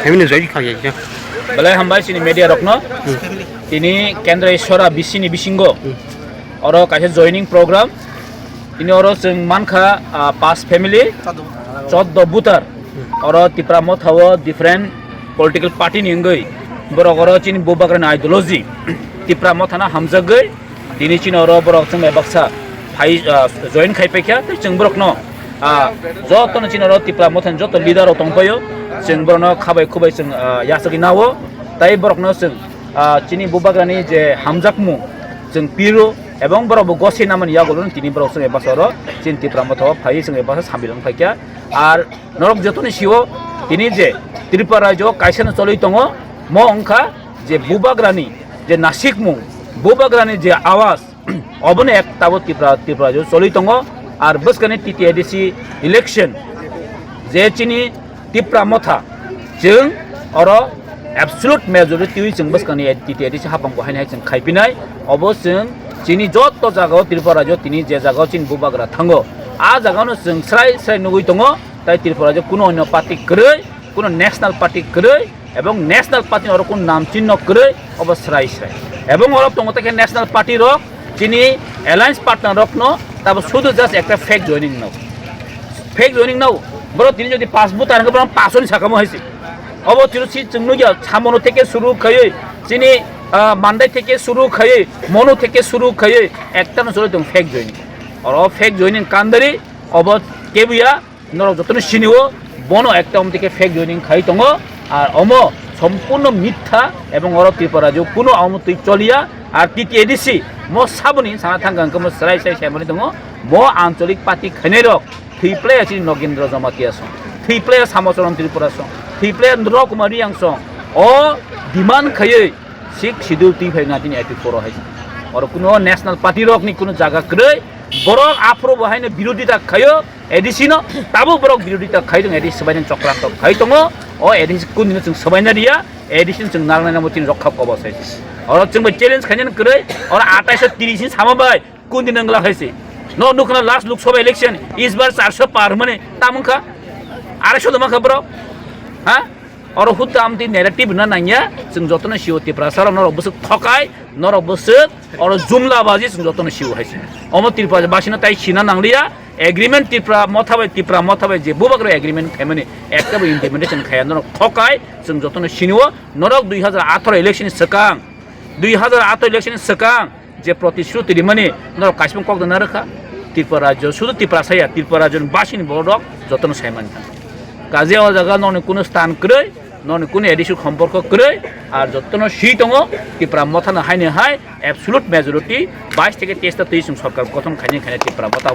family join kaya ya. Balai hambai sini media rokno. Ini Kendraichara bisini bisingo. Oro kaise joining program. Ini oro sing mankha 5 family 14 butar. Oro Tipra Motha wo different political party ni ngai. Borok oro chini bobakran ideology. Tipra Motha na hamjagai. Dini chini oro borok chung baksa phai join khai pekya chung borok no. Joto no chini oro Tipra Motha joto leader ro tongpayo. Chung borok no khabai khubai chung yasagi nawo. Tai borok no chung chini bobakrani je hamjakmu chung piro এবং বড় গসি নামন ইয়াগুলো তিনি বড় সঙ্গে বছর চিন টিপ্রা মথা phi সঙ্গে বছর সামিলং ফাইকা আর নরক যতনি শিও তিনি যে ত্রিপুরা রাজ্য কাইসেন চলি দङ ম অংখা যে বুবাগ্রানি যে নাসিক মুং বুবাগ্রানি যে আওয়াজ অবনে এক তাবো ত্রিপুরা রাজ্য চলি দङ আর বসকানি টিটিএডিসি ইলেকশন যে চিনি টিপ্রা মথা जों অর एब्सोल्युट मेजरिटी जों बसकानि टिटिएडिसि हाबां बहायनाय जों खायफिनाय अबो जों चीनी जत जागाव त्रिपुरा राज्य तिनी जे जागाव चिन बुबाग्रा थांगो आ जागावनो जों स्राय स्राय नुगै दङ ताइ त्रिपुरा राज्य कुनो अन्य पार्टी गरै कुनो नेशनल पार्टी गरै एवं नेशनल पार्टी अर कुन नाम चिन्ह गरै अब स्राय स्राय एवं अर दङ ताके नेशनल पार्टी रक चिनी एलायंस पार्टनार रक न तब शुद्ध जस्ट एक फेक जॉइनिंग नाउ बरो तिनी जदि पास बुत आरगो बरो पासनि साकामो हैसि अब तिरुसि जोंनो या सामनो थेके शुरू खयै चिनी मानदाय থেকে শুরু খায়ে মনো থেকে শুরু খায়ে একটা নসলে দং ফেক জয়নিং আর ফেক জয়নিং কান্দারি অব কেবিয়া নরক যতন সিনিও বনো একটা থেকে ফেক জয়নিং খাই দङ আর অম সম্পূর্ণ মিথ্যা এবং অর ত্রিপুরা যে কোনো আমতই চলিয়া আর টিটিএডিসি ম সাবনি সানা থাঙ্গাঙ্ক ম সরাই সাই সামনি দङ ম আঞ্চলিক পার্টি খনেরক থিপ্লে আছে নগেন্দ্র জমাতি আস থিপ্লে সামচরণ ত্রিপুরা স থিপ্লে নরকুমারি আংস অ ডিমান্ড খায়ে सिख शिड्यूल 1984 है और कुनो नेशनल पार्टी रक नि कुनो जागा क्रय बरक आफ्रो बहायनो विरोधिता खयो एडिसिनो ताबो बरक विरोधिता खैदों एडिस सबायन चक्रांत खै दङ ओ एडिस कुनिनो जों सबायना रिया एडिसन जों नारनायना मथिन रखा अबसाय और जों चैलेंज खैन क्रय और 2830 सामाबाय कुन दिन नंगला हैसे न नुखना लास्ट लोकसभा इलेक्शन इस बार 400 पार माने तामुखा 250 दमा खबर हा और हुत आमती नेरेटिव ना नाइया जों जतन सिउ टिप्रा सार नरक बसक थकाय नरक बसक और जुमला बाजी जों जतन सिउ हाइसे अम टिप्रा बासिना ताइ सिना नांलिया एग्रीमेंट टिप्रा मथाबाय जे बुबाग्रा एग्रीमेंट खायमाने एकटाबो इम्प्लिमेंटेशन खाया नरक थकाय जों जतन सिनिओ नरक 2018 इलेक्शन सकां 2018 इलेक्शन सकां जे प्रतिश्रुति रिमाने नरक कासिम कक दना रखा टिप्रा राज्य सुदु टिप्रा साया टिप्रा राज्य बासिनि बरक जतन सायमान काजे ओ जागा नने कुनो स्थान क्रय नने कुनो एडिसु सम्पर्क क्रय আর যতন সি দङ টিপ্রা মথানো হাইনে হাই एब्सोल्युट मेजरिटी 22 থেকে 23 টা সরকার গঠন খাইने टिप्रा मथा